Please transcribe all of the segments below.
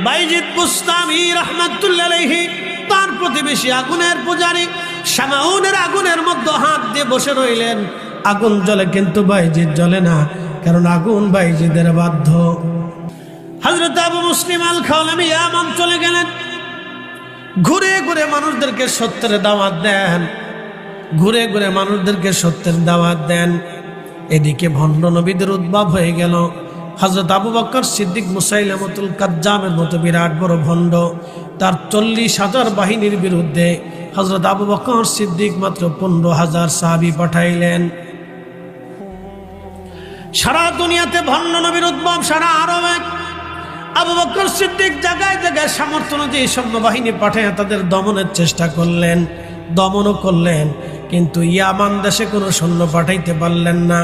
বাইজিদ বুস্তামি রাহমাতুল্লাহ আলাইহি তার প্রতিবেশী আগুনের পূজারী শামাউনের আগুনের মধ্যে হাত দিয়ে বসে রইলেন। আগুন জ্বলে কিন্তু বাইজিদ জ্বলে না, কারণ আগুন বাইজিদের বাধ্য। হযরত আবু মুসলিম আল খাওলামি ইয়ামান চলে গেলেন। ঘুরে ঘুরে মানুষদেরকে সত্যের দাওয়াত দেন, ঘুরে ঘুরে মানুষদেরকে সত্যের দাওয়াত দেন। এদিকে ভণ্ড নবীদের উদ্ভব হয়ে গেল। হযরত আবু বকর সিদ্দিক মুসাইলামতুল কাজ্জামের মতো বিরাট বড় ভণ্ড, তার 40,000 বাহিনীর বিরুদ্ধে হযরত আবু বকর সিদ্দিক মাত্র 15,000 সাহাবী পাঠাইলেন। সারা দুনিয়াতে ভণ্ড নবীর উদ্ভব, সারা আরবে। আবু বকর সিদ্দিক জায়গায় জায়গায় সামর্থ্য অনুযায়ী সৈন্যবাহিনী পাঠিয়ে তাদের দমনের চেষ্টা করলেন, দমনও করলেন, কিন্তু ইয়ামান দেশে কোনো সৈন্য পাঠাইতে পারলেন না।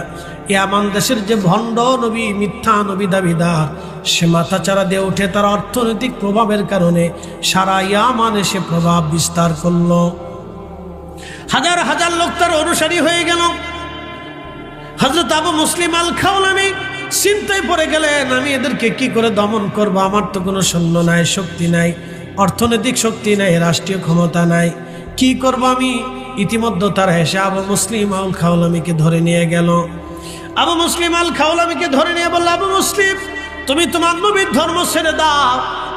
ইয়ামান দেশের যে ভণ্ড নবী, মিথ্যা নবী দাবিদার, সে মাথাচাড়া দিয়ে উঠে তার অর্থনৈতিক প্রভাবের কারণে সারা ইয়ামানে সে প্রভাব বিস্তার করল। হাজার হাজার লোক তার অনুসারী হয়ে গেল। হযরত আবু মুসলিম আল খাওলামি চিন্তায় পড়ে গেলেন, আমি এদেরকে কি করে দমন করব? আমার তো কোনো সৈন্য নাই, শক্তি নাই, অর্থনৈতিক শক্তি নাই, রাষ্ট্রীয় ক্ষমতা নাই, কি করব আমি? ইতিমধ্যে তারা এসে আবু মুসলিম আল খাওলামিকে ধরে নিয়ে গেল। আবু মুসলিম আল খাওলামিকে ধরে নিয়ে বলল, আবু মুসলিম, তুমি তোমার নবীর ধর্ম ছেড়ে দাও।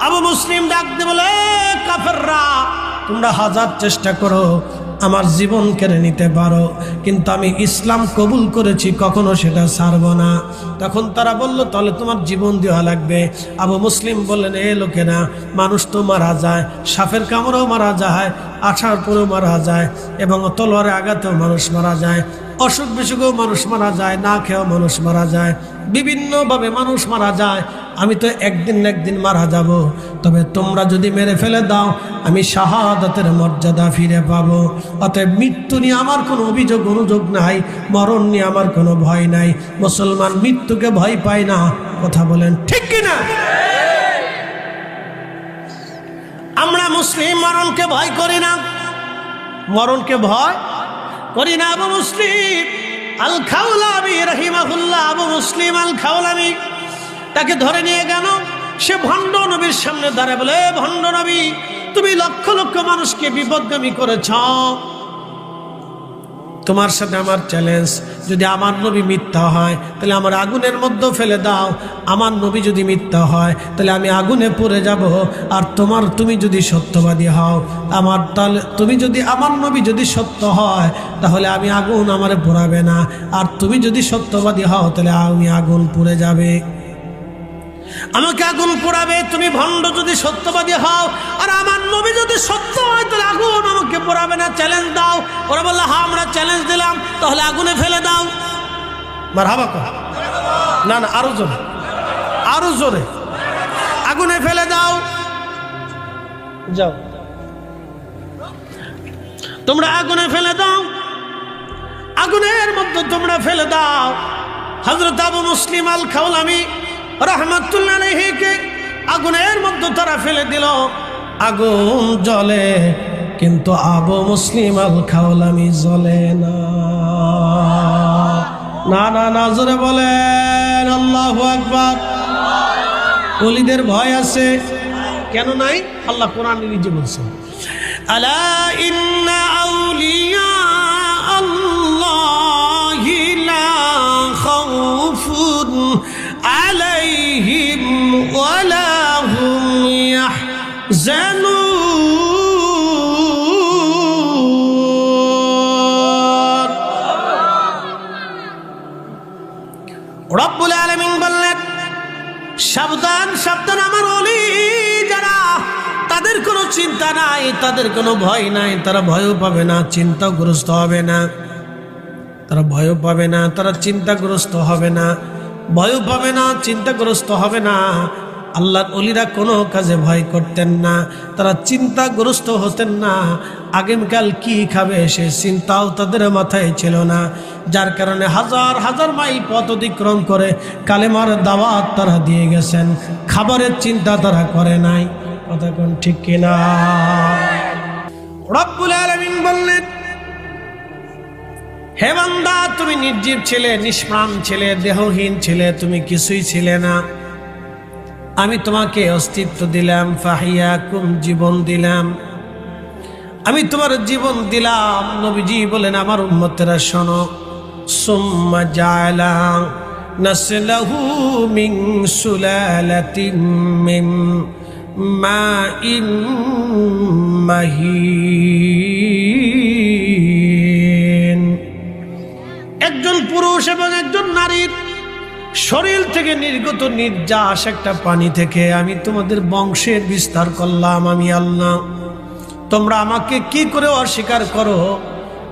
আবু মুসলিম ডাক দিয়ে বলে, কাফেররা, তোমরা হাজার চেষ্টা করো আমার জীবন কেড়ে নিতে পারো, কিন্তু আমি ইসলাম কবুল করেছি, কখনো সেটা ছাড়ব না। তখন তারা বলল, তাহলে তোমার জীবন দেওয়া লাগবে। আবু মুসলিম বললেন, এ লোকেরা, মানুষ তো মারা যায়, সাপের কামড়েও মারা যায়, আঠার পরেও মারা যায়, এবং তলোয়ারে আঘাতেও মানুষ মারা যায়, অসুখ বিসুখেও মানুষ মারা যায়, না খেয়েও মানুষ মারা যায়, বিভিন্নভাবে মানুষ মারা যায়। আমি তো একদিন না একদিন মারা যাব, তবে তোমরা যদি মেরে ফেলে দাও আমি শাহাদাতের মর্যাদা ফিরে পাবো। অতএব মৃত্যু নিয়ে আমার কোনো অভিযোগ অনুযোগ নাই, মরণ নিয়ে আমার কোনো ভয় নাই। মুসলমান মৃত্যুকে ভয় পায় না, কথা বলেন ঠিক কিনা? আমরা মুসলিম মরণকে ভয় করি না, মরণকে ভয় করি না। আবু মুসলিম আল খাওলামি রাহিমাহুল্লাহ, আবু মুসলিম আল খাওলামি তাকে ধরে নিয়ে গেল। সে ভণ্ড নবীর সামনে দাঁড়ায় বলে, ভণ্ড নবী, তুমি লক্ষ লক্ষ মানুষকে বিপদগামী করেছ, তোমার সাথে আমার চ্যালেঞ্জ, যদি আমার নবী মিথ্যা হয় তাহলে আমার আগুনের মধ্যে ফেলে দাও, আমার নবী যদি মিথ্যা হয় তাহলে আমি আগুনে পড়ে যাব, আর তুমি যদি সত্যবাদী হও, আমার নবী যদি সত্য হয় তাহলে আমি আগুন আমারে পোড়াবে না, আর তুমি যদি সত্যবাদী হও তাহলে আমি আগুন পুড়ে যাবে, আমাকে আগুন পোড়াবে। তুমি ভণ্ড যদি সত্যবাদী হও, আর আমার নবী যদি সত্য হয় তাহলে আগুন আমাকে পোড়াবে না, চ্যালেঞ্জ দাও। ওরা বললো, হ্যাঁ আমরা চ্যালেঞ্জ দিলাম, তাহলে আগুনে ফেলে দাও। মারহাবা কর, না না, আরো জোরে, আরো জোরে, আগুনে ফেলে দাও। যাও, তোমরা আগুনে ফেলে দাও, আগুনের মধ্যে তোমরা ফেলে দাও। হযরত আবু মুসলিম আল খাওলামি রাহমাতুল্লাহ আলাইহিকে আগুনের মধ্যে তারা ফেলে দিল। আগুন জ্বলে, কিন্তু আবু মুসলিম আল খাওলামি জ্বলে না। না না না, জোরে বলেন আল্লাহু আকবার। ওলিদের ভয় আছে, কেন নাই? আল্লাহ কোরআনে নিজে বলছেন, আলা ইন্না আউলিয়া আল্লাহি লা খাউফুন আলাইহিম ওয়ালা হুম ইয়াহজানুন। রব্বুল আলামিন বললেন, সাবধান সাবধান, আমার ওলি যারা, তাদের কোনো চিন্তা নাই, তাদের কোনো ভয় নাই, তারা ভয়ও পাবে না, চিন্তাগ্রস্ত হবে না, তারা ভয়ও পাবে না, তারা চিন্তাগ্রস্ত হবে না, ভয়ও পাবে না, চিন্তাগ্রস্ত হবে না। আল্লাহর ওলিরা কোনো কাজে ভয় করতেন না, তারা চিন্তাগ্রস্ত হতেন না। আগামীকাল কি খাবে সে চিন্তাও তাদের মাথায় ছিল না, যার কারণে হাজার হাজার মাইল পথ অতিক্রম করে কালেমার দাওয়াত তারা দিয়ে গেছেন, খাবারের চিন্তা তারা করে নাই। কথা কোন ঠিক কিনা? রব্বুল আলামিন বললেন, হে বান্দা, তুমি নির্জীব ছিলে, নিষ্প্রাণ ছিলে, দেহহীন ছিলে, তুমি কিছুই ছিলে না। আমি তোমাকে অস্তিত্ব দিলাম, ফাহিয়াকুম জীবন দিলাম, আমি তোমার জীবন দিলাম। নবীজি বলেন আমার উম্মতেরা শোনো, সুম্মা জাআলা নাসলাহু মিন সুলালাতিন মিন মাইন মাহিন। একজন পুরুষ এবং একজন নারীর শরীর থেকে নির্গত নির্যাস একটা পানি থেকে আমি তোমাদের বংশের বিস্তার করলাম আমি আল্লাহ। তোমরা আমাকে কি করে অস্বীকার করো,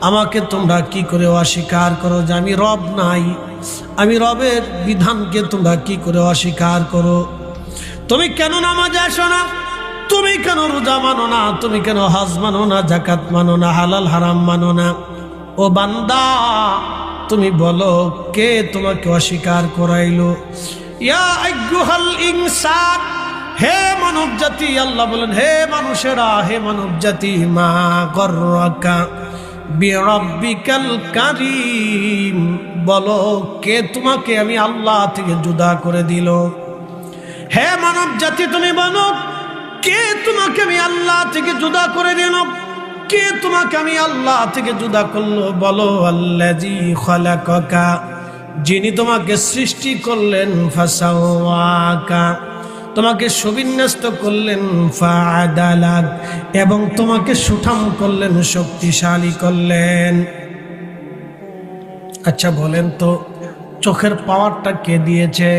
আমাকে তোমরা কি করে অস্বীকার করো যে আমি রব নাই, আমি রবের বিধানকে তোমরা কি করে অস্বীকার করো। তুমি কেন নামাজে আসো না, তুমি কেন রোজা মানো না, তুমি কেন হজ মানো না, জাকাত মানো না, হালাল হারাম মানো না। ও বান্দা তুমি বলো কে তোমাকে অস্বীকার করাইলো। ইয়া আইয়ুহাল ইনসান, হে মানব জাতি, আল্লাহ বলেন হে মানুষেরা, হে মানব জাতি, মা গররাকা বিরাব্বিকাল কারীম, বলো কে তোমাকে আমি আল্লাহ থেকে জুদা করে দিল। হে মানব জাতি তুমি বলো কে তোমাকে আমি আল্লাহ থেকে জুদা করে দিল, কে তোমাকে আমি আল্লাহ থেকে জুদা করলো। বলো আল্লাযী খালাকাকা, যিনি তোমাকে সৃষ্টি করলেন, ফাসাওয়াকা, তোমাকে সুবিন্যস্ত করলেন, ফাআদালাক, এবং তোমাকে সুঠাম করলেন, শক্তিশালী করলেন। আচ্ছা বলেন তো চোখের পাওয়ারটা কে দিয়েছে?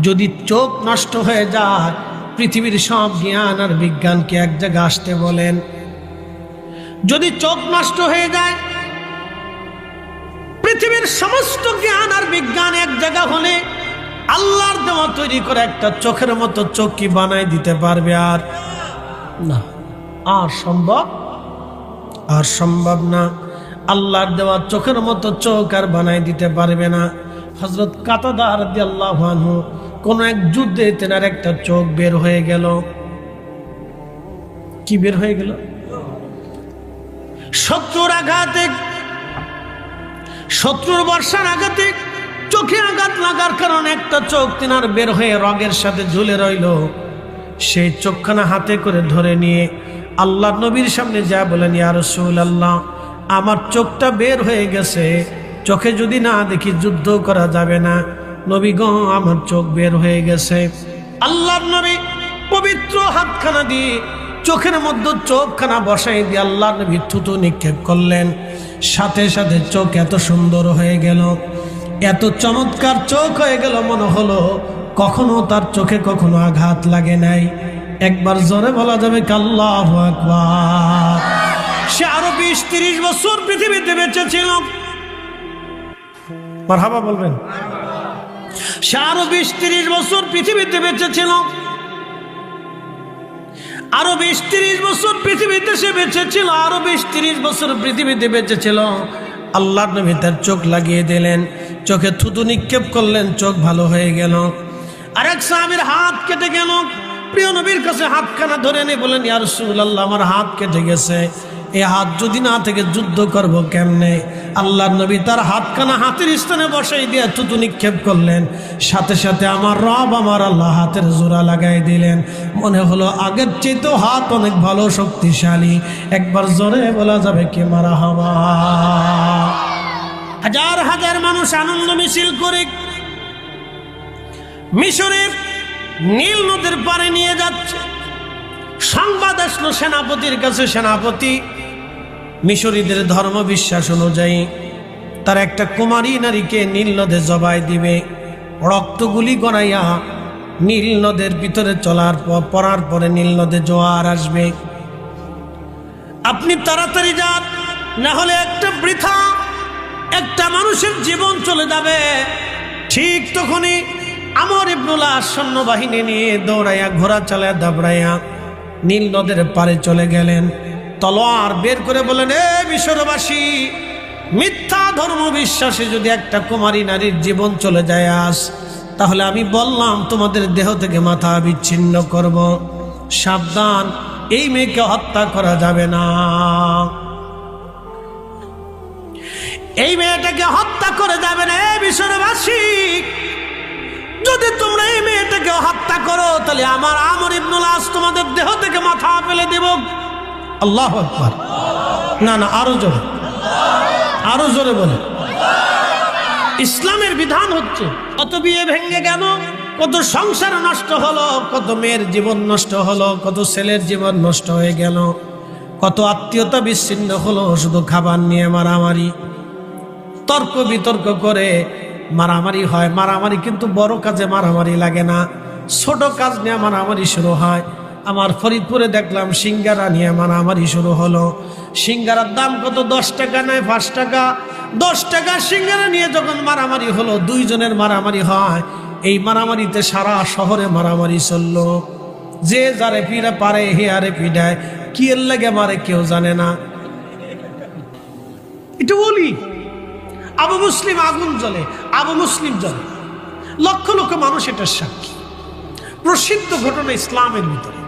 যদি চোখ নষ্ট হয়ে যায়, পৃথিবীর সব জ্ঞান আর বিজ্ঞানকে এক জায়গায় আসতে বলেন। যদি চোখ নষ্ট হয়ে যায়, পৃথিবীর সমস্ত জ্ঞান আর বিজ্ঞান এক জায়গা হলে আল্লাহর দেওয়া তৈরি করে একটা চোখের মতো চোখ কি বানাই দিতে পারবে? আর না, আর সম্ভব না। আল্লাহর দেওয়া চোখের মতো চোখ আর বানাই দিতে পারবে না। হযরত কাতাদা রাদিয়াল্লাহু আনহু কোন এক যুদ্ধে তেনার একটা চোখ বের হয়ে গেল। কি বের হয়ে গেল? শত্রুর আঘাতে, শত্রুর বর্ষার আঘাতে চোখে আঘাত লাগার কারণে একটা চোখ তিনার বের হয়ে রগের সাথে ঝুলে রইল। সেই চোখখানা হাতে করে ধরে নিয়ে আল্লাহর নবীর সামনে যা বলেন, ইয়া রাসূলুল্লাহ, আমার চোখটা বের হয়ে গেছে, চোখে যদি না দেখি যুদ্ধ করা যাবে না। নবী গো, আমার চোখ বের হয়ে গেছে। আল্লাহর নবী পবিত্র হাতখানা দিয়ে চোখের মধ্যে চোখখানা বসাই দিয়ে আল্লাহর নবী থুতু নিক্ষেপ করলেন। সাথে সাথে চোখ এত সুন্দর হয়ে গেল, এত চমৎকার চোখ হয়ে গেল, মনে হলো কখনো তার চোখে কখনো আঘাত লাগে নাই। একবার জোরে বলা যাবে আল্লাহু আকবার। সে আরো 20-30 বছর পৃথিবীতে বেঁচে ছিল। মারহাবা বলবেন। সে আরো 20-30 বছর পৃথিবীতে বেঁচে ছিল, আরো 20-30 বছর পৃথিবীতে সে বেঁচে ছিল, আরো 20-30 বছর পৃথিবীতে বেঁচে ছিল। আল্লাহর নবী তার চোখ লাগিয়ে দিলেন, চোখে থুতু নিক্ষেপ করলেন, চোখ ভালো হয়ে গেল। আরেক সাহাবীর হাত কেটে গেল, প্রিয় নবীর কাছে হাতখানা ধরে নিয়ে বলেন, ইয়া রাসূলুল্লাহ, আমার হাত কেটে গেছে, এই হাত যদি না থেকে যুদ্ধ করব কেমনে? আল্লাহর নবী তার হাতখানা হাতের স্থানে বসাই দিয়ে থুতু নিক্ষেপ করলেন। সাথে সাথে আমার রব, আমার আল্লাহ হাতের জোড়া লাগাই দিলেন। মনে হলো আগের চেয়েও হাত অনেক ভালো, শক্তিশালী। একবার জোরে বলা যাবে কি মারহাবা। হাজার হাজার মানুষ আনন্দ মিছিল করে মিশরের নীল নদের পারে নিয়ে যাচ্ছে। সংবাদ আসলো সেনাপতির কাছে, সেনাপতি মিশরীদের ধর্ম বিশ্বাস অনুযায়ী তার একটা কুমারী নারীকে নীল নদে জবাই দিবে। রক্তগুলি গড়াইয়া নীল নদের ভিতরে পড়ার পরে নীল নদে জোয়ার আসবে। আপনি তাড়াতাড়ি যান, না হলে একটা বৃথা একটা মানুষের জীবন চলে যাবে। ঠিক তখনই আমর ইবনুল আস সৈন্যবাহিনী নিয়ে দৌড়াইয়া, ঘোড়া চালায়া, দাবড়াইয়া নীল নদের পারে চলে গেলেন। তলোয়ার বের করে বলেন, এ মিশরবাসী, মিথ্যা ধর্ম বিশ্বাসে যদি একটা কুমারী নারীর জীবন চলে যায় আজ, তাহলে আমি বললাম তোমাদের দেহ থেকে মাথা বিচ্ছিন্ন করব। সাবধান, এই মেয়েকে হত্যা করা যাবে না, এই মেয়েটাকে হত্যা করে যাবে না। এ মিশরবাসী, যদি তোমরা এই মেয়েটাকে তাহলে আমার আমর ইবনুল আস তোমাদের দেহ থেকে মাথা ফেলে দেব। আল্লাহু আকবার। না না, আরো জোরে বলে। ইসলামের বিধান হচ্ছে কত বিয়ে ভেঙে গেল, কত সংসার নষ্ট হলো, কত মেয়ের জীবন নষ্ট হলো, কত ছেলের জীবন নষ্ট হয়ে গেল, কত আত্মীয়তা বিচ্ছিন্ন হলো শুধু খাবার নিয়ে মারামারি, তর্ক বিতর্ক করে মারামারি হয়। মারামারি কিন্তু বড় কাজে মারামারি লাগে না, ছোট কাজ নিয়ে মারামারি শুরু হয়। আমার ফরিদপুরে দেখলাম সিঙ্গারা নিয়ে মারামারি শুরু হলো। সিঙ্গারার দাম কত? 10 টাকা নয় 5 টাকা। 10 টাকা সিঙ্গারা নিয়ে যখন মারামারি হলো, দুইজনের মারামারি হয়। এই মারামারিতে সারা শহরে মারামারি চললো। যে যারে পিড়ে পারে হে আরে পিড়ায়, কি এর লাগে মারে কেউ জানে না। এটা বলি আবু মুসলিম আগুন জ্বলে, আবু মুসলিম জ্বলে, লক্ষ লক্ষ মানুষ এটার সাক্ষী। প্রসিদ্ধ ঘটনা ইসলামের ভিতরে,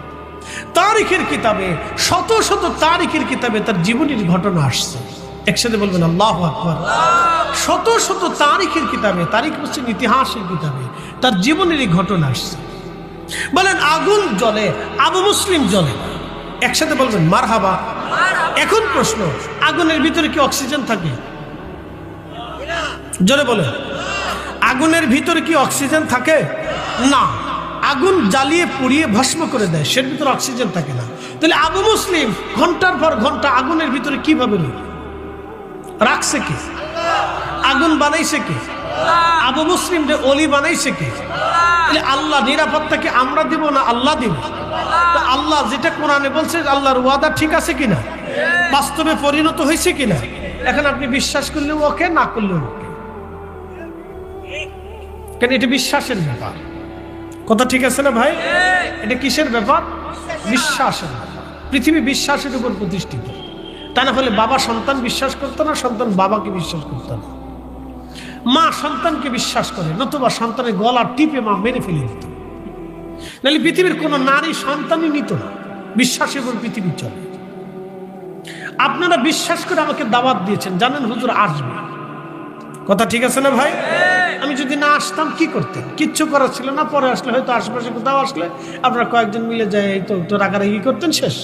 তারিখের কিতাবে, শত শত তারিখের কিতাবে তার জীবনের ঘটনা আসছে। একসাথে বলবেন আল্লাহু আকবার। শত শত তারিখের কিতাবে, তারিখ হচ্ছে ইতিহাসের কিতাবে, তার জীবনের ঘটনা আসছে। বলেন আগুন জ্বলে, আবু মুসলিম জ্বলে। একসাথে বলবেন মারহাবা। এখন প্রশ্ন, আগুনের ভিতরে কি অক্সিজেন থাকে? জোরে বলেন, আগুনের ভিতরে কি অক্সিজেন থাকে? না, আগুন জ্বালিয়ে পুড়িয়ে ভস্ম করে দেয়, সের ভিতরে অক্সিজেন থাকে না। তাহলে আবু মুসলিম ঘন্টার পর ঘন্টা আগুনের ভিতরে কিভাবে রইল? রাখছে কে? আগুন বানাইছে কে? আবু মুসলিম যে অলি বানাইছে কে? আল্লাহ। নিরাপত্তাকে আমরা দিব না আল্লাহ দিব? আল্লাহ যেটা কোরআনে বলছে, আল্লাহর ওয়াদা ঠিক আছে কিনা, বাস্তবে পরিণত হয়েছে কিনা? এখন আপনি বিশ্বাস করলেও ওকে, না করলেও ওকে। কেন? এটা বিশ্বাসের ব্যাপার। কথা ঠিক আছে না ভাই? এটা কিসের ব্যাপার? বিশ্বাসের ব্যাপার। পৃথিবী বিশ্বাসের উপর প্রতিষ্ঠিত। তা না হলে বাবা সন্তান বিশ্বাস করতো না, সন্তান বাবাকে বিশ্বাস করতো না। মা সন্তানকে বিশ্বাস করে, নতুবা সন্তানের গলা টিপে মা মেরে ফেলে দিত। নাহলে পৃথিবীর কোন নারী সন্তানই নিত না। বিশ্বাসের উপর পৃথিবী চলে। আপনারা বিশ্বাস করে আমাকে দাওয়াত দিয়েছেন, জানেন হুজুর আসবে। কথা ঠিক আছে না ভাই? আমি যদি না আসতাম কি করতেন? কিচ্ছু করার ছিল না। পরে আসলে হয়তো আশেপাশে কোথাও আসলে আপনারা কয়েকজন মিলে যায় তো রাগারাগি করতেন, শেষ।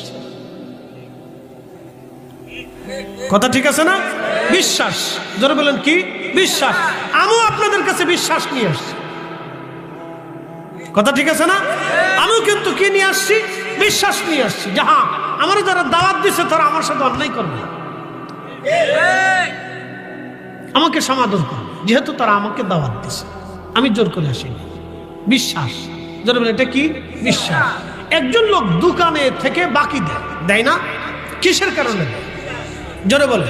কথা ঠিক আছে না? বিশ্বাস, জোরে বলেন কি? বিশ্বাস। আমিও আপনাদের কাছে বিশ্বাস নিয়ে আসছি। কথা ঠিক আছে না? আমিও কিন্তু কি নিয়ে আসছি? বিশ্বাস নিয়ে আসছি। যাহা আমার যারা দাওয়াত দিচ্ছে তারা আমার সাথে অন্যায় করবে, আমাকে সমাদর করবে, যেহেতু তারা আমাকে দাওয়াত দিচ্ছে। আমি জোর করে আসিনি। বিশ্বাস, জোরে বলেন এটা কি? বিশ্বাস। একজন লোক দোকানে থেকে বাকি দেয় না, কিসের কারণে দেয়? জোরে বলে।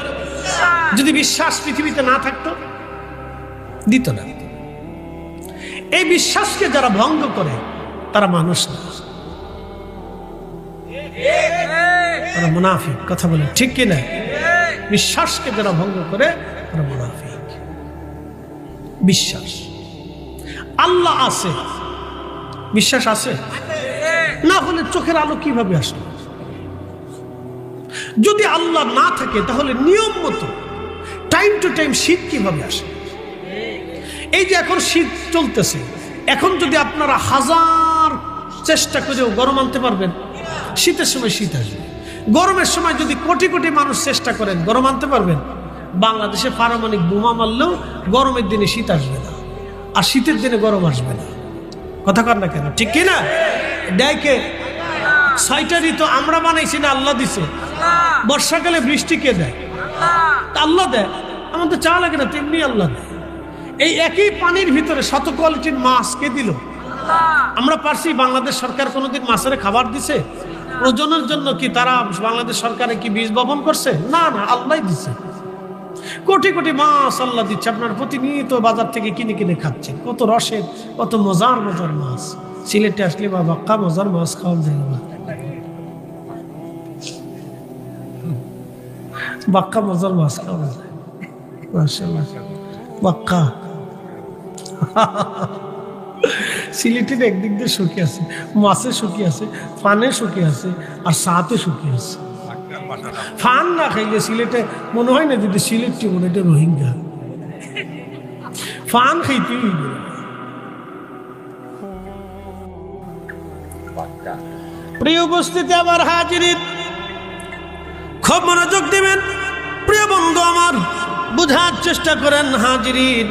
যদি বিশ্বাস পৃথিবীতে না থাকতো দিত না। এই বিশ্বাসকে যারা ভঙ্গ করে তারা মানুষ না, তারা মুনাফিক। কথা বলে ঠিক কিনা? বিশ্বাসকে যারা ভঙ্গ করে তারা মুনাফিক। বিশ্বাস আল্লাহ আছে, বিশ্বাস আছে না হলে চোখের আলো কিভাবে আসলো? যদি আল্লাহ না থাকে তাহলে নিয়ম মতো টাইম টু টাইম শীত কিভাবে আসে? এই যে এখন শীত চলতেছে, এখন যদি আপনারা হাজার চেষ্টা করেও গরম আনতে পারবেন? শীতের সময় শীত আসবে। গরমের সময় যদি কোটি কোটি মানুষ চেষ্টা করেন, গরম আনতে পারবেন? বাংলাদেশে পারমাণবিক বোমা মারলেও গরমের দিনে শীত আসবে না, আর শীতের দিনে গরম আসবে না। কথা কর না কেন? ঠিক কিনা? ডাইকে 6টা ঋতু আমরা বানাইছি না আল্লাহ দিছে? বর্ষাকালে বৃষ্টি কে দেয়? আল্লাহ দেয়। আমাদের চা লাগে না, তেমনি আল্লাহ দেয়। এই একই পানির ভিতরে শত কোয়ালিটির মাছ কে দিল? আমরা পারছি? বাংলাদেশ সরকার কোনোদিন মাছের খাবার দিছে? প্রজনের জন্য কি তারা বাংলাদেশ সরকারে কি বীজ বপন করছে? না না, আল্লাহ দিছে। কোটি কোটি মাছ আল্লাহ দিচ্ছে, আপনার প্রতিনিয়ত বাজার থেকে কিনে কিনে খাচ্ছেন। কত রসের, কত মজার মজার মাছ। সিলেটে আসলে বা বাক্কা মজার মাছ খাওয়া যায় না, বাক্কা মজার মাছ খাওয়া যায় মাশাআল্লাহ। বাক্কা সিলেটের একদিক দিয়ে সুখী আছে, মাছে সুখী আছে, ফানে সুখী আছে, আর সাথে সুখী আছে। ফান না খাইলে সিলেটে মনে হয় না যদি সিলেটটি মনে এটা রোহিঙ্গা। ফান খাইতে প্রিয় উপস্থিতি আমার হাজিরিন, খুব মনোযোগ দিবেন। প্রিয় বন্ধু আমার, বুঝার চেষ্টা করেন হাজিরিন।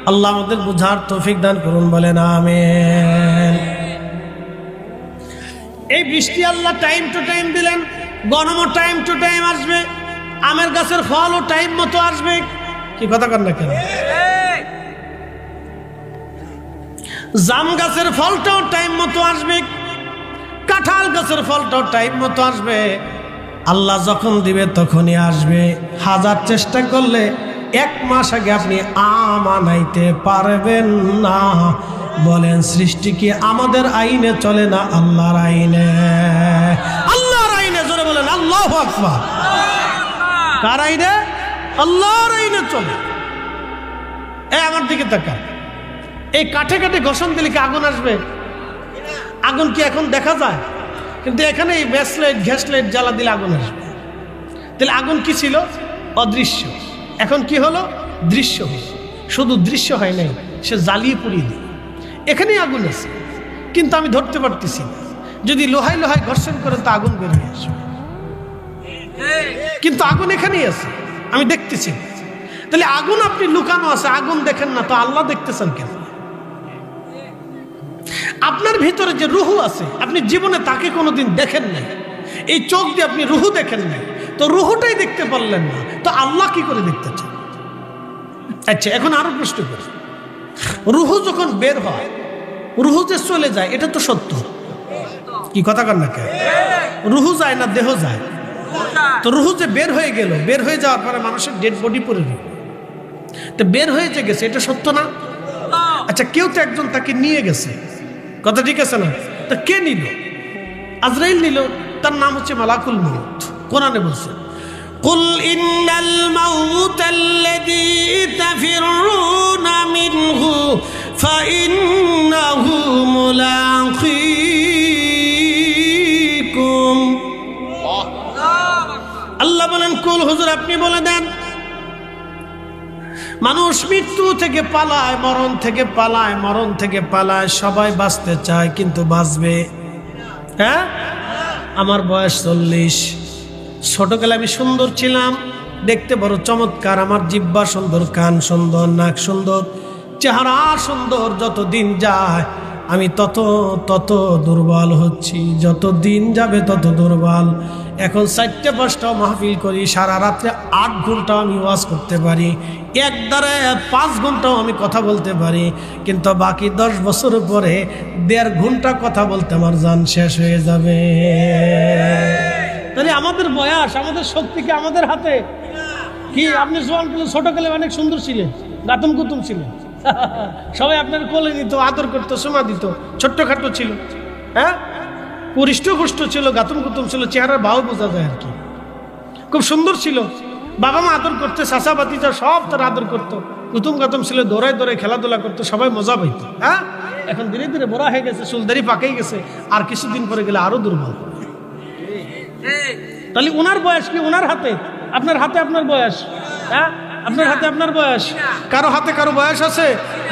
আল্লাহ আমাদের বুঝার তৌফিক দান করুন, বলেন আমিন। এই বৃষ্টি আল্লাহ টাইম টু টাইম দিলেন, গরমও টাইম টু টাইম আসবে, আমের গাছের ফলও টাইম মতো আসবে। কি কথা কর না কেন? জাম গাছের ফলটাও টাইম মতো আসবে, কাঁঠাল গাছের ফলটাও টাইম মতো আসবে। আল্লাহ যখন দিবে তখনই আসবে। হাজার চেষ্টা করলে 1 মাস আগে আপনি আম আনাইতে পারবেন না। বলেন, সৃষ্টি কি আমাদের আইনে চলে না আল্লাহর আইনে? আল্লাহর আইনে। জোরে বলেন আল্লাহু আকবার। কার আইনে? আল্লাহর আইনে চলে। আমার দিকে তাকান। এই কাঠে কাঠে ঘষণ দিলে কি আগুন আসবে? আগুন কি এখন দেখা যায়? কিন্তু এখানে এই ব্যাসলাইট ঘ্যাসলাইট জ্বালা দিলে আগুন আসবে। তাহলে আগুন কি ছিল? অদৃশ্য। এখন কি হলো? দৃশ্য হলো। শুধু দৃশ্য হয় নাই, সে জ্বালিয়ে পুড়িয়ে দিল। এখানেই আগুন আছে, কিন্তু আমি ধরতে পারতেছি না। যদি লোহায় লোহায় ঘর্ষণ করে তো আগুন বের হয়ে আসবে, কিন্তু আগুন এখানেই আছে, আমি দেখতেছি। তাহলে আগুন আপনি লুকানো আছে, আগুন দেখেন না, তো আল্লাহ দেখতেছেন কেন? আপনার ভিতরে যে রুহু আছে, আপনি জীবনে তাকে কোনোদিন দেখেন নাই। এই চোখ দিয়ে আপনি রুহু দেখেন নাই, তো রুহুটাই দেখতে পারলেন না, তো আল্লাহ কি করে দেখতে চান? আচ্ছা, এখন আরো প্রশ্ন করি। রুহু যখন বের হয়, রুহু যে চলে যায়, এটা তো সত্য। কি কথা কর না কেন? রুহু যায় না, দেহ যায়। তো রুহু যে বের হয়ে গেল, বের হয়ে যাওয়ার পরে মানুষের ডেড বডি পড়ে রইল, তো বের হয়ে যে গেছে, এটা সত্য না? আচ্ছা, কেউ তো একজন তাকে নিয়ে গেছে, কথা ঠিক আছে না? তা কে নিল? আজরাইল নিল, তার নাম হচ্ছে মালাকুল মউত। কোরআনে বলছে, কুল ইন্নাল মাউতাল্লাযী তাফিরুনা মিনহু ফাইন্নাহু মুলাকীকুম। আল্লাহ বলেন, কুল, হুজুর আপনি বলে দেন, মানুষ মৃত্যু থেকে পালায়, মরণ থেকে পালায়, মরণ থেকে পালায়। সবাই বাঁচতে চায়, কিন্তু বাঁচবে? হ্যাঁ, আমার বয়স 40। ছোটকালে আমি সুন্দর ছিলাম, দেখতে বড় চমৎকার, আমার জিহ্বা সুন্দর, কান সুন্দর, নাক সুন্দর, চেহারা সুন্দর। যত দিন যায় আমি তত তত দুর্বল হচ্ছি, যত দিন যাবে তত দুর্বল। এখন 4-5টাও মাহফিল করি, সারা রাত্রে 8 ঘন্টা আমি ওয়াজ করতে পারি, এক দ্বারে 5 ঘন্টাও আমি কথা বলতে পারি, কিন্তু বাকি 10 বছর পরে 1.5 ঘন্টা কথা বলতে আমার জান শেষ হয়ে যাবে। তাহলে আমাদের বয়স, আমাদের শক্তি কি আমাদের হাতে? কি আপনি ছোটকালে অনেক সুন্দর ছিলেন, গাতুম কুতুম ছিলেন, সবাই আপনার কোলে নিত, আদর করতো, সোমা দিত, ছোট্টখাটো ছিল, হ্যাঁ, পুষ্ট ছিল, গাতুম কুতুম ছিল, চেহারার ভাও বোঝা যায় আর কি, খুব সুন্দর ছিল। বাবা মা আদর করতে, চাচা বাতিজা সব তার আদর করতো, কুতুম গাতুম ছিল, দৌড়ায় দৌড়ায় খেলাধুলা করতো, সবাই মজা পাইত। হ্যাঁ, এখন ধীরে ধীরে বড় হয়ে গেছে, চুলদারি পাকেই গেছে, আর কিছুদিন পরে গেলে আরো দুর্বল। তাহলে ওনার বয়স কি ওনার হাতে? আপনার হাতে আপনার বয়স? হ্যাঁ, আপনার হাতে আপনার বয়স। কারো হাতে কারো বয়স আছে?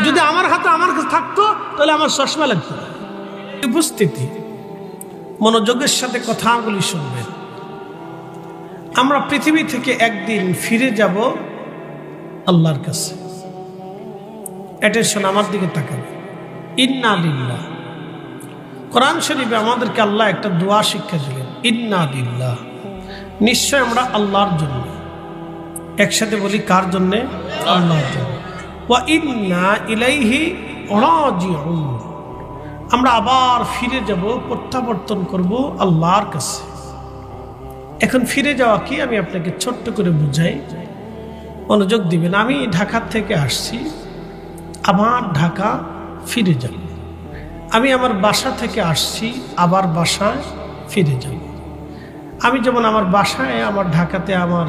যদি আমার হাতে আমার থাকতো তাহলে আমার চশমা লাগতো। উপস্থিতি, মনোযোগের সাথে কথাগুলি শুনবেন। আমরা পৃথিবী থেকে একদিন ফিরে যাব আল্লাহর কাছে। অ্যাটেনশন, আমার দিকে তাকাবে। ইন্না লিল্লাহ। কোরআন শরীফে আমাদেরকে আল্লাহ একটা দোয়া শিক্ষা দিলেন, ইন্না লিল্লাহ, নিশ্চয় আমরা আল্লাহর জন্য। একসাথে বলি, কার জন্যে? আল্লাহর জন্য। ওয়া ইন্না ইলাইহি রাজিউন, আমরা আবার ফিরে যাব, প্রত্যাবর্তন করব আল্লাহর কাছে। এখন ফিরে যাওয়া কি, আমি আপনাকে ছোট্ট করে বুঝাই, মনোযোগ দিবেন। আমি ঢাকা থেকে আসছি, আবার ঢাকা ফিরে যাব। আমি আমার বাসা থেকে আসছি, আবার বাসায় ফিরে যাব। আমি যেমন আমার বাসায়, আমার ঢাকাতে আমার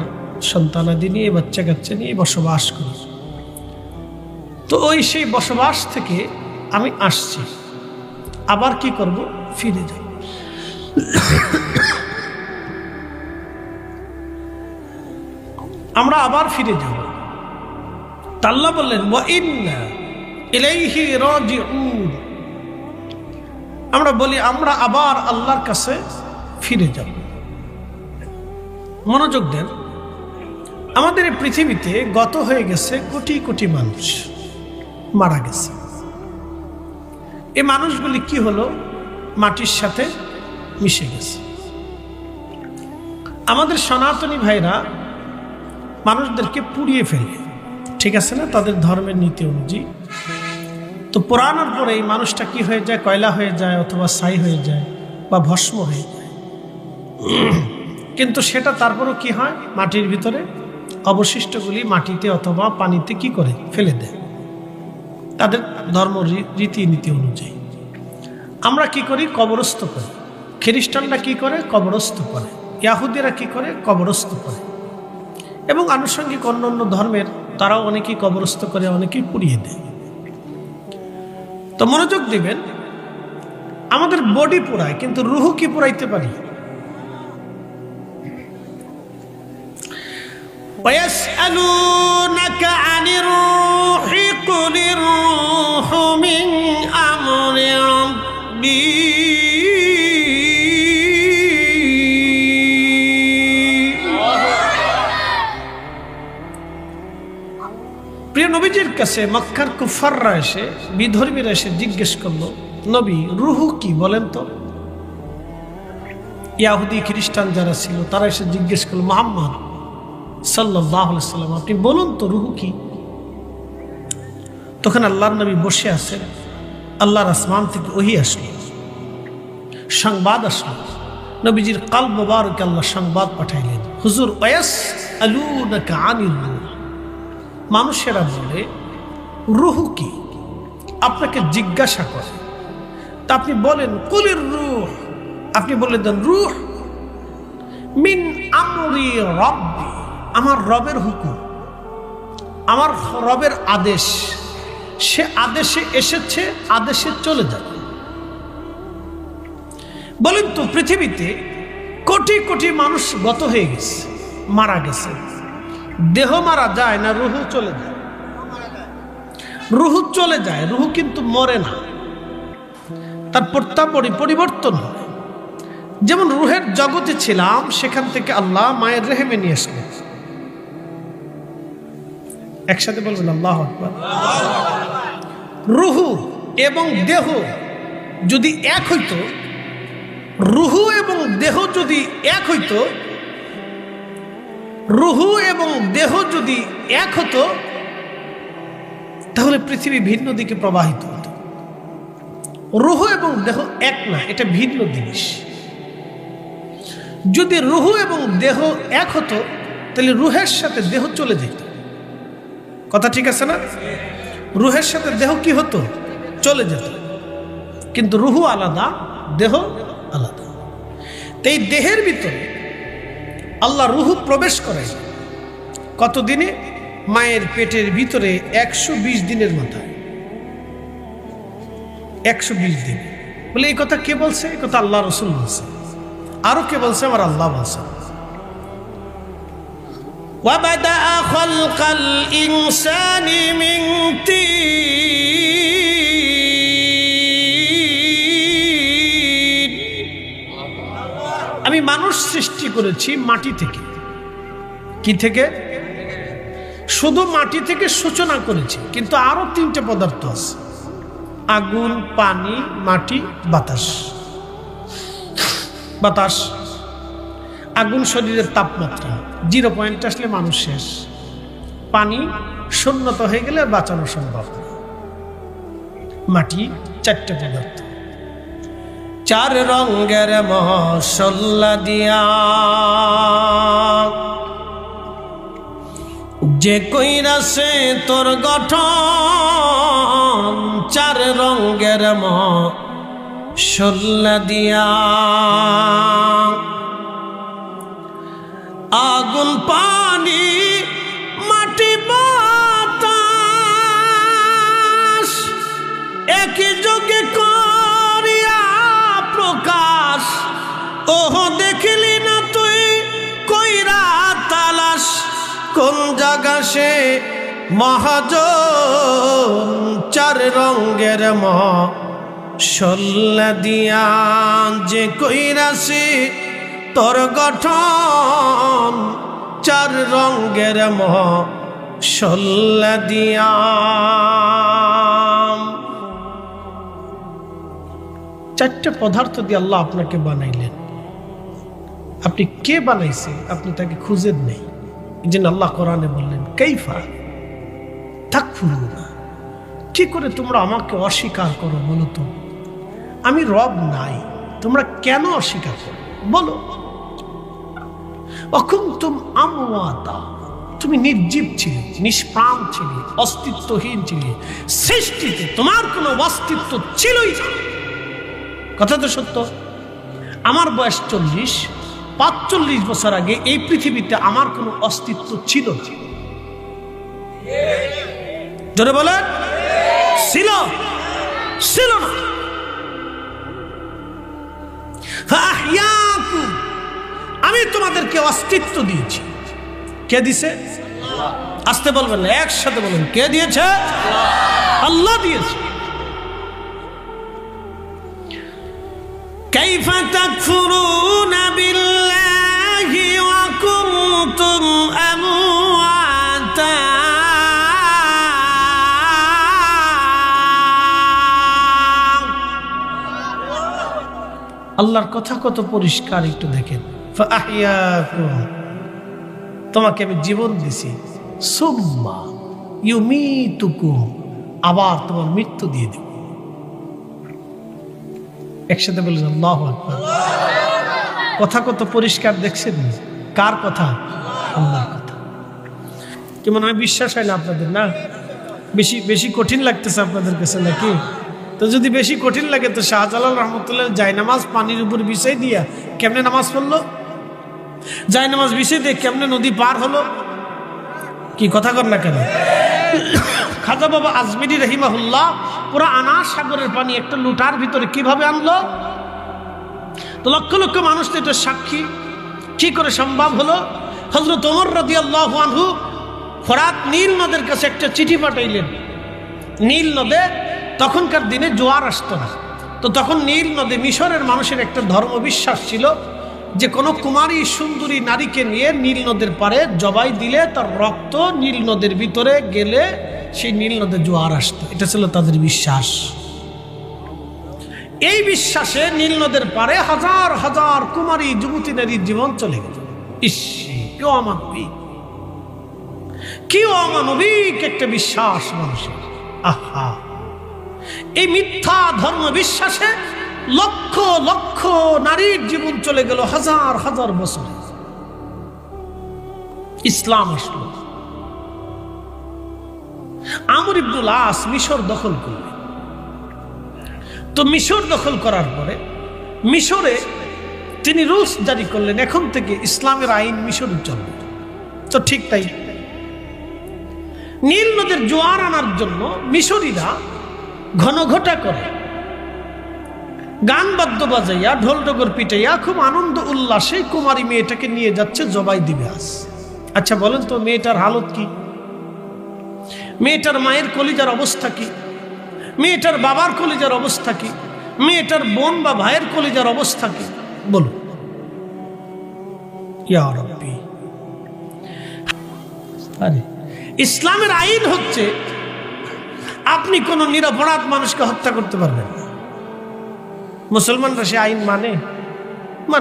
সন্তানাদি নিয়ে, বাচ্চা কাচ্চা নিয়ে বসবাস করি, তো ওই সেই বসবাস থেকে আমি আসছি, আবার কি করব? ফিরে যাব। আমরা আবার ফিরে যাব। আল্লাহ বললেন, ওয়া ইন্না ইলাইহি রাজিউন, আমরা বলি আমরা আবার আল্লাহর কাছে ফিরে যাব। মনোযোগ দেন, আমাদের এই পৃথিবীতে গত হয়ে গেছে কোটি কোটি মানুষ মারা গেছে। এই মানুষগুলি কি হলো? মাটির সাথে মিশে গেছে। আমাদের সনাতনী ভাইরা মানুষদেরকে পুড়িয়ে ফেলে, ঠিক আছে না, তাদের ধর্মের নীতি অনুযায়ী। তো পোড়ানোর পরে এই মানুষটা কি হয়ে যায়? কয়লা হয়ে যায়, অথবা ছাই হয়ে যায়, বা ভস্ম হয়ে যায়। কিন্তু সেটা তারপরও কি হয়? মাটির ভিতরে অবশিষ্টগুলি মাটিতে অথবা পানিতে কি করে? ফেলে দেয়, তাদের ধর্ম রীতিনীতি অনুযায়ী। আমরা কি করি? কবরস্থ করি। খ্রিস্টানরা কি করে? কবরস্থ করে। ইহুদিরা কি করে? কবরস্থ করে। এবং আনুষঙ্গিক অন্যান্য ধর্মের তারাও অনেকেই কবরস্থ করে, অনেকেই পুড়িয়ে দেয়। তো মনোযোগ দিবেন, আমাদের বডি পুরায়, কিন্তু রুহু কি পুরাইতে পারি? وَيَسْأَلُونَكَ عَنِ الرُّوحِ قُلِ الرُّوحُ مِنْ أَمْرِ رَبِّي প্রিয় নবীজির কাছে মক্কার কুফাররা এসে, বিধর্মীরা এসে জিজ্ঞেস করলো, নবী রুহু কি বলেন তো? ইহুদি খ্রিস্টান যারা ছিল তারা এসে জিজ্ঞেস করলো, মুহাম্মদ সাল্লাল্লাহু আলাইহি সাল্লাম আপনি বলুন তো রুহু কি? তখন আল্লাহর নবী বসে আছেন, আল্লাহর আসমান থেকে ওহী আসলো, সংবাদ আসলো। নবীজির কালব মুবারকে আল্লাহ সংবাদ পাঠাইলেন, হুজুর ওয়াসআলুনাকা আনির রূহ, মানুষেরা বলে রুহু কি, আপনাকে জিজ্ঞাসা করে। তা আপনি বলেন কুলির রূহ, আপনি বলে দেন রূহ মিন আমরি রব্বি, আমার রবের হুকুম, আমার রবের আদেশ, সে আদেশে এসেছে, আদেশে চলে যাবে। বলেন তো পৃথিবীতে কোটি কোটি মানুষ গত হয়ে গেছে, মারা গেছে, দেহ মারা যায় না, রুহু চলে যায়? রুহু চলে যায়, রুহু কিন্তু মরে না, তার পরিবর্তন হয়। যেমন রুহের জগতে ছিলাম, সেখান থেকে আল্লাহ মায়ের রেহেমে নিয়ে আসলেন। একসাথে বলবেন আল্লাহু আকবার। রুহু এবং দেহ যদি এক হইতো, রুহু এবং দেহ যদি এক হইতো, রুহু এবং দেহ যদি এক হতো, তাহলে পৃথিবী ভিন্ন দিকে প্রবাহিত হতো। রুহু এবং দেহ এক না, এটা ভিন্ন জিনিস। যদি রুহু এবং দেহ এক হতো, তাহলে রুহের সাথে দেহ চলে যেত। কথা ঠিক আছে না? রুহের সাথে দেহ কি হতো? চলে যেত। কিন্তু রুহু আলাদা, দেহ আলাদা। এই দেহের ভিতরে আল্লাহ রুহু প্রবেশ করে কতদিনে? মায়ের পেটের ভিতরে 120 দিনের মাথায়, 120 দিন। বলে এই কথা কে বলছে? এই কথা আল্লাহ রাসূল বলছে। আরো কে বলছে? আমার আল্লাহ বলছে। وَبَدَأَ خَلْقَ الْإِنسَانِ مِنْ طِينٍ, আমি মানুষ সৃষ্টি করেছি মাটি থেকে। কি থেকে? শুধু মাটি থেকে সূচনা করেছি, কিন্তু আরো 3টে পদার্থ আছে, আগুন, পানি, মাটি, বাতাস। বাতাস, আগুন শরীরের তাপমাত্রা 0 পয়েন্ট আসলে মানুষ শেষ। পানি শূন্যত হয়ে গেলে বাঁচানো সম্ভব। মাটি 4টে পদার্থ। 4 রঙের মশলা দিয়া যে কইরাছে তোর গঠন, 4 রঙের মশলা দিয়া আগুন, পানি, মাটি, বাতাস একই যোগে করিয়া প্রকাশ। ওহ দেখিলি না তুই কইরা তালাশ, কোন জায়গা সে মহাজন? 4 রঙের শল্লা দিয়া যে কইরাছি তোর গঠন, চার রঙের মোহ শল্লা দিয়া। চারটে পদার্থ দিয়ে আল্লাহ আপনাকে বানাইলেন। আপনি কে বানাইছে আপনি তাকে খুঁজেন নেই। এই জন্য আল্লাহ কোরআনে বললেন কাইফা তাকফুরুনা, কি করে তোমরা আমাকে অস্বীকার করো বলো তো? আমি রব নাই, তোমরা কেন অস্বীকার করো বলো? অকুনতুম আমওয়াতা, তুমি নির্জীব ছিলে, নিষ্প্রাণ ছিলে, অস্তিত্বহীন ছিলে, সৃষ্টিতে তোমার কোনো অস্তিত্ব ছিলই না। কথা তো সত্য। আমার বয়স 40, 45 বছর আগে এই পৃথিবীতে আমার কোনো অস্তিত্ব ছিল জোরে বলেন ছিল ছিল না। ফাহইয়াকুম, আমি তোমাদেরকে অস্তিত্ব দিয়েছি। কে দিয়েছে? আস্তে বলবেন না, একসাথে বলুন, কে দিয়েছে? আল্লাহ দিয়েছে। কাইফা তাকফুরুনা বিল্লাহি ওয়া কুনতুম আমওয়াতা, আল্লাহর কথা কত পরিষ্কার, একটু দেখেন। ফাহইয়াকুম, তোমাকে আমি জীবন দিছি, সুম্মা ইউমিতুকুম, আবার তোমার মৃত্যু দিয়ে দেব। একসাথে বলেন আল্লাহু আকবার। কথা কত পরিষ্কার দেখছেন? কার কথা? আল্লাহর কথা। কি মনে হয় বিশ্বাস হয় না আপনাদের? না, বেশি বেশি কঠিন লাগতেছে আপনাদের কাছে নাকি? তো যদি বেশি কঠিন লাগে তো শাহজালাল রহমতুল্লাহ জায়নামাজ পানির উপর বিছাই দিয়া কেমনে নামাজ পড়লো? জায়নামাজ বিছাই দিয়ে কেমনে নদী পার হলো? কি কথা কর না কেন? খাজা বাবা আজমিরি রহিমাহুল্লাহ পুরা আনা সাগরের পানি একটা লুটার ভিতরে কিভাবে আনলো? তো লক্ষ লক্ষ মানুষ তো এটা সাক্ষী। কি করে সম্ভব হলো? হযরত ওমর রাদিয়াল্লাহু আনহু ফোরাত নীল নদের কাছে একটা চিঠি পাঠাইলেন। নীল নদে তখনকার দিনে জোয়ার আসতো না, তো তখন নীল নদে মিশরের মানুষের একটা ধর্মবিশ্বাস ছিল যে কোনো কুমারী সুন্দরী নারীকে নিয়ে নীল নদের পারে জবাই দিলে তার রক্ত নীল নদের ভিতরে গেলে সেই নীল নদে জোয়ার আসতো। এটা ছিল তাদের বিশ্বাস। এই বিশ্বাসে নীল নদের পারে হাজার হাজার কুমারী যুবতী নারীর জীবন চলে গেল। ইস, কেউ অমানবিক, কেউ অমানবিক একটা বিশ্বাস মানুষের। আহা, এই মিথ্যা ধর্ম বিশ্বাসে লক্ষ লক্ষ নারীর জীবন চলে গেল হাজার হাজার বছর। ইসলাম আসলো। আমর ইবনুল আস মিশর দখল করলেন। তো মিশর দখল করার পরে মিশরে তিনি রুলস জারি করলেন, এখন থেকে ইসলামের আইন মিশরে চলবে। তো ঠিক তাই নীল নদের জোয়ার আনার জন্য মিশরীরা ঘনঘটা করে গান বাদ্য বাজাইয়া ঢোল ডগর পিটাইয়া খুব আনন্দ উল্লাসে কুমারী মেয়েটাকে নিয়ে যাচ্ছে জবাই দিবে আজ। আচ্ছা বলেন তো মেয়েটার হালত কি? মেয়েটার মায়ের কলিজার অবস্থা কি? মেয়েটার বাবার কলিজার অবস্থা কি? মেয়েটার বোন বা ভাইয়ের কলিজার অবস্থা কি? বলুন। ইয়া রাব্বি, আরে ইসলামের আইন হচ্ছে আপনি কোন নিরপরাধ মানুষকে হত্যা করতে পারবেন না। মুসলমানরা সে আইন মানে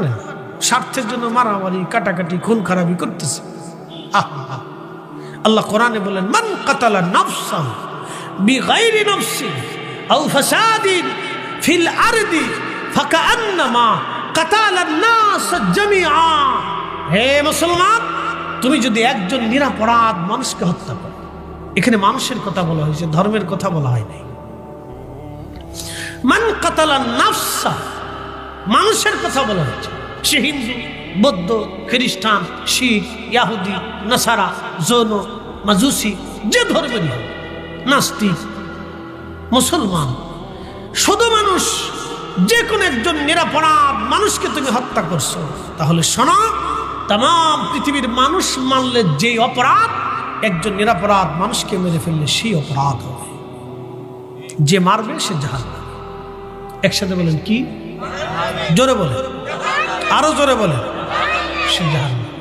না, স্বার্থের জন্য মারামারি কাটাকাটি খুন খারাপি করতেছে। আল্লাহ কোরআনে বলেন মান কাতালা নাফসান বিগাইরি নাফসিন আও ফাসাদিন ফিল আরদি ফাকান্নামা কাতালান নাস জামিআ। হে মুসলমান, তুমি যদি একজন নিরপরাধ মানুষকে হত্যা করো, এখানে মানুষের কথা বলা হয়েছে, ধর্মের কথা বলা হয় নাই। মান কাতালা নাফসা, মানুষের কথা বলা হয়েছে। সে হিন্দু, বৌদ্ধ, খ্রিস্টান, শিখ, ইহুদি, নাসারা, জৈন, মাজুসি, যে ধর্মেরই হোক, নাস্তিক, মুসলমান, শুধু মানুষ, যে কোনো একজন নিরপরাধ মানুষকে তুমি হত্যা করছো, তাহলে শোনো, তাম পৃথিবীর মানুষ মানলে যে অপরাধ, একজন নিরপরাধ মানুষকে মেরে ফেললে সেই অপরাধ হবে। যে মারবে সে জাহান্নামে। একসাথে বলেন কি? জোরে বলেন, আরো জোরে বলেন, সে জাহান্নামী।